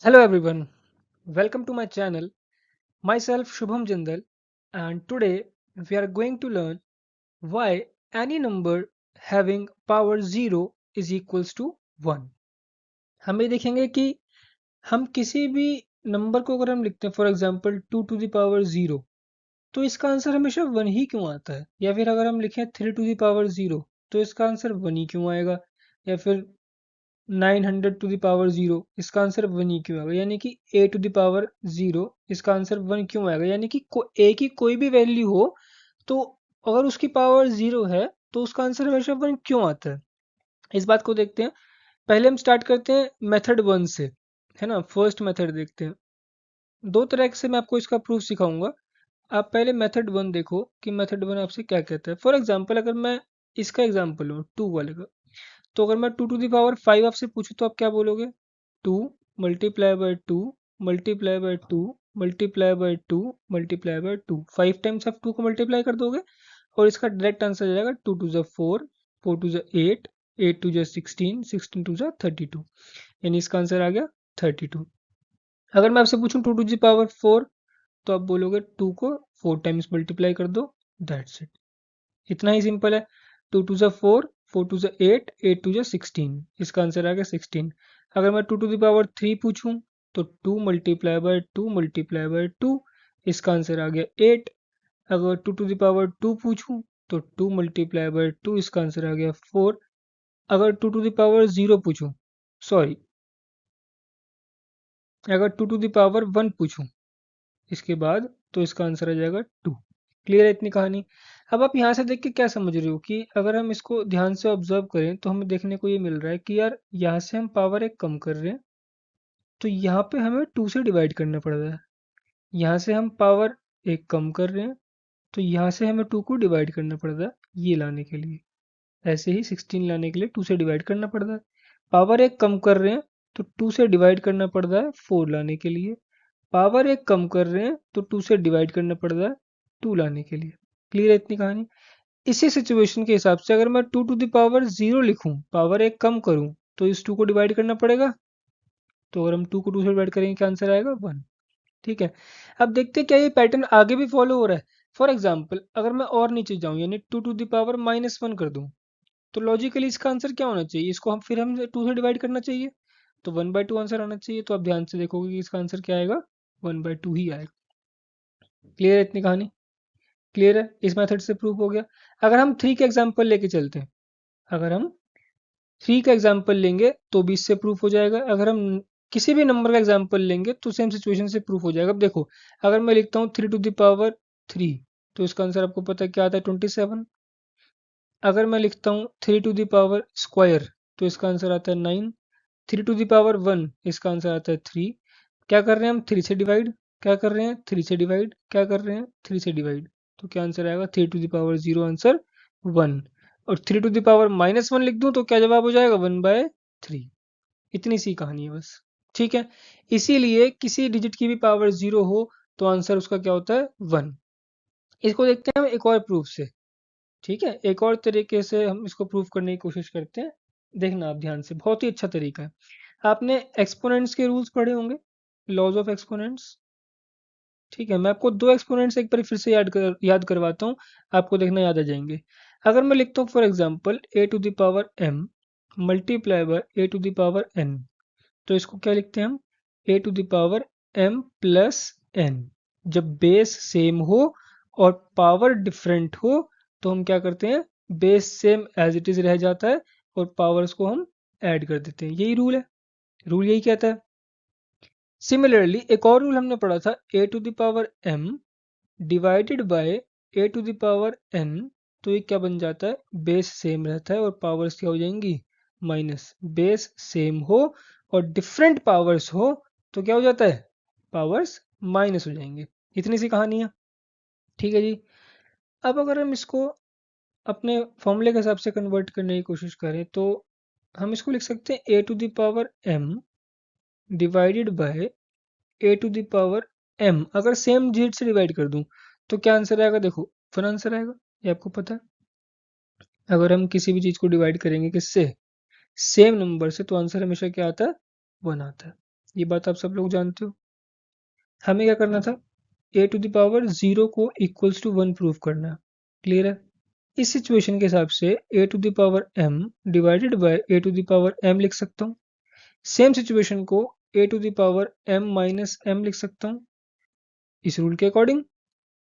Hello everyone, welcome to my channel. Myself Shubham Jindal, and today we are going to learn why any number having power 0 is equals to 1. हम ये देखेंगे कि हम किसी भी number को अगर हम लिखते हैं for example 2 to the power 0 तो इसका आंसर हमेशा 1 ही क्यों आता है, या फिर अगर हम लिखें 3 टू द पावर 0 तो इसका आंसर 1 ही क्यों आएगा, या फिर 900 टू द पावर 0 इसका आंसर 1 ही क्यों आएगा, यानी कि a टू द पावर 0 इसका आंसर 1 क्यों आएगा, यानी कि a की कोई भी वैल्यू हो तो अगर उसकी पावर 0 है तो उसका आंसर हमेशा 1 क्यों आता है। इस बात को देखते हैं। पहले हम स्टार्ट करते हैं मेथड 1 से, है ना। फर्स्ट मेथड देखते हैं। दो तरह से मैं आपको इसका प्रूफ सिखाऊंगा। आप पहले मेथड 1 देखो कि मेथड 1 आपसे क्या कहता है। फॉर एग्जाम्पल अगर मैं इसका एग्जाम्पल लूँ 2 वाले का, तो अगर मैं 2 टू द पावर 5 आपसे पूछूं तो आप क्या बोलोगे? 2 multiply by 2 multiply by 2 multiply by 2 multiply by 2, 5 times आप 2 को मल्टीप्लाई कर दोगे और इसका डायरेक्ट आंसर आ जाएगा 2 टू ज़ा 4, 4 टू ज़ा 8, 8 टू ज़ा 16, 16 टू ज़ा 32, यानी इसका आंसर आ गया 32। अगर मैं आपसे पूछूं 2 टू द पावर 4 तो आप बोलोगे 2 को 4 टाइम्स मल्टीप्लाई कर दो, दैट्स इट। इतना ही सिंपल है। 2 टू ज़ा 4, 4 टू ज़ा 8, 8 टू ज़ा 16, इसका आंसर आ गया 16। अगर मैं 2 टू द पावर 3 पूछूं तो 2 मल्टीप्लाई बाय 2 मल्टीप्लाई बाय 2, इसका आंसर आ गया 8। अगर 2 टू द पावर 2 पूछूं तो 2 मल्टीप्लाई बाय 2, इसका आंसर आ गया 4। अगर 2 टू द पावर 0 पूछूं, सॉरी, अगर 2 टू द पावर 1 पूछूं इसके बाद, तो इसका आंसर आ जाएगा 2। क्लियर है इतनी कहानी। अब आप यहाँ से देख के क्या समझ रहे हो कि अगर हम इसको ध्यान से ऑब्जर्व करें तो हमें देखने को ये मिल रहा है कि यार यहाँ से हम पावर एक कम कर रहे हैं तो यहाँ पे हमें 2 से डिवाइड करना पड़ रहा है। यहाँ से हम पावर एक कम कर रहे हैं तो यहाँ से हमें 2 को डिवाइड करना पड़ रहा है ये लाने के लिए। ऐसे ही 16 लाने के लिए 2 से डिवाइड करना पड़ रहा है। पावर एक कम कर रहे हैं तो 2 से डिवाइड करना पड़ रहा है 4 लाने के लिए। पावर एक कम कर रहे हैं तो 2 से डिवाइड करना पड़ रहा है 2 लाने के लिए। क्लियर है इतनी कहानी। इसी सिचुएशन के हिसाब से अगर मैं 2 टू द पावर 0 लिखूं, पावर एक कम करूं, तो इस 2 को डिवाइड करना पड़ेगा। तो अगर हम 2 को 2 से डिवाइड करेंगे क्या आंसर आएगा? 1। ठीक है। अब देखते हैं क्या ये पैटर्न आगे भी फॉलो हो रहा है। फॉर एग्जाम्पल अगर मैं और नीचे जाऊं यानी 2 टू द पावर -1 कर दूं, तो लॉजिकली इसका आंसर क्या होना चाहिए? इसको हम फिर हम 2 से डिवाइड करना चाहिए, तो 1/2 आंसर आना चाहिए। तो आप ध्यान से देखोगे कि इसका आंसर क्या आएगा? 1/2 ही आएगा। क्लियर है इतनी कहानी। क्लियर है, इस मेथड से प्रूव हो गया। अगर हम 3 के एग्जाम्पल लेके चलते हैं, अगर हम 3 का एग्जाम्पल लेंगे तो भी इससे प्रूफ हो जाएगा। अगर हम किसी भी नंबर का एग्जाम्पल लेंगे तो सेम सिचुएशन से प्रूफ हो जाएगा। अब देखो, अगर मैं लिखता हूँ 3 टू द पावर 3 तो इसका आंसर आपको पता है क्या आता है? 27। अगर मैं लिखता हूँ 3 टू द पावर स्क्वायर तो इसका आंसर आता है 9। 3 टू द पावर 1 इसका आंसर आता है 3। क्या कर रहे हैं हम? 3 से डिवाइड। क्या कर रहे हैं? 3 से डिवाइड। क्या कर रहे हैं? 3 से डिवाइड। तो क्या आंसर आएगा? 3 टू द पावर 0 आंसर 1। और 3 टू द पावर -1 लिख दूं तो क्या जवाब हो जाएगा? 1/3। इतनी सी कहानी है बस। ठीक है। इसीलिए किसी डिजिट की भी पावर 0 हो तो आंसर उसका क्या होता है? 1। इसको देखते हैं हम एक और प्रूफ से। ठीक है, एक और तरीके से हम इसको प्रूव करने की कोशिश करते हैं। देखना आप ध्यान से, बहुत ही अच्छा तरीका है। आपने एक्सपोनेंट्स के रूल्स पढ़े होंगे, लॉज ऑफ एक्सपोनेंट्स। ठीक है, मैं आपको दो एक्सपोनेंट्स एक बार फिर से याद करवाता हूँ, आपको देखना याद आ जाएंगे। अगर मैं लिखता हूँ for example a to the power m multiply by a to the power n, तो इसको क्या लिखते हैं हम? A to the power m plus n। जब बेस सेम हो और पावर डिफरेंट हो तो हम क्या करते हैं? Base same as it is रह जाता है और पावर्स को हम ऐड कर देते हैं। यही रूल है। रूल यही कहता है। सिमिलरली एक और रूल हमने पढ़ा था, a to the power m divided by a to the power n। तो ये क्या बन जाता है? बेस सेम रहता है और पावर्स क्या हो जाएंगी? माइनस। बेस सेम हो और डिफरेंट पावर्स हो तो क्या हो जाता है? पावर्स माइनस हो जाएंगे। इतनी सी कहानी है। ठीक है जी। अब अगर हम इसको अपने फॉर्मूले के हिसाब से कन्वर्ट करने की कोशिश करें तो हम इसको लिख सकते हैं a to the power m divided by a to the power m। अगर सेम डिजिट से डिवाइड कर दूं तो क्या आंसर आएगा? देखो, 1 आंसर आएगा, ये आपको पता है। अगर हम किसी भी चीज को डिवाइड करेंगे किससे? सेम नंबर से, तो आंसर हमेशा क्या आता है? 1 आता है। ये बात आप सब लोग जानते हो। हमें क्या करना था, a टू द पावर 0 को इक्वल्स टू 1 प्रूव करना। क्लियर है। इस सिचुएशन के हिसाब से a to the power m divided by a to the power m लिख सकता हूँ। सेम सिचुएशन को a to the power m minus m लिख सकता हूँ। इस रूल के अकॉर्डिंग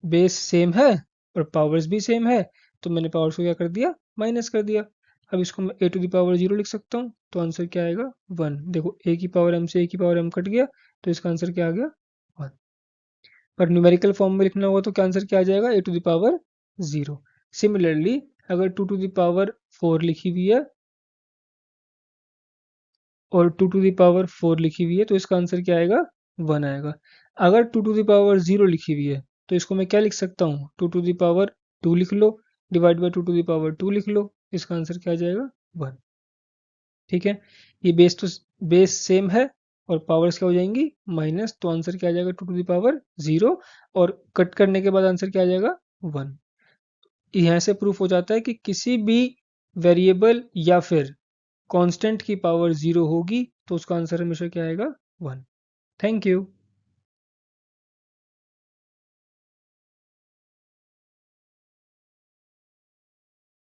बेस सेम है और पावर्स भी सेम है, तो मैंने पावर्स को क्या कर दिया, माइनस कर दिया। अब इसको मैं a टू द पावर 0 लिख सकता हूँ, तो आंसर क्या आएगा 1। देखो a की पावर m से a की पावर m कट गया, तो इसका आंसर क्या आ गया 1। और न्यूमेरिकल फॉर्म में लिखना होगा तो क्या आंसर क्या आ जाएगा, a to the power 0। Similarly अगर 2 टू द पावर 4 लिखी हुई है और 2 टू द पावर 4 लिखी हुई है, तो इसका आंसर क्या आएगा 1 आएगा। अगर 2 टू द पावर 0 लिखी हुई है तो इसको मैं क्या लिख सकता हूँ, 2 टू द पावर 2 लिख लो, divide by 2 to the power 2 लिख लो, इसका आंसर क्या आ जाएगा 1। ठीक है। ये बेस सेम है और पावर्स क्या हो जाएंगी माइनस, तो आंसर क्या आ जाएगा 2 टू द पावर 0, और कट करने के बाद आंसर क्या आ जाएगा 1। यहाँ से प्रूफ हो जाता है कि किसी भी वेरिएबल या फिर कांस्टेंट की पावर 0 होगी तो उसका आंसर हमेशा क्या आएगा 1। Thank you.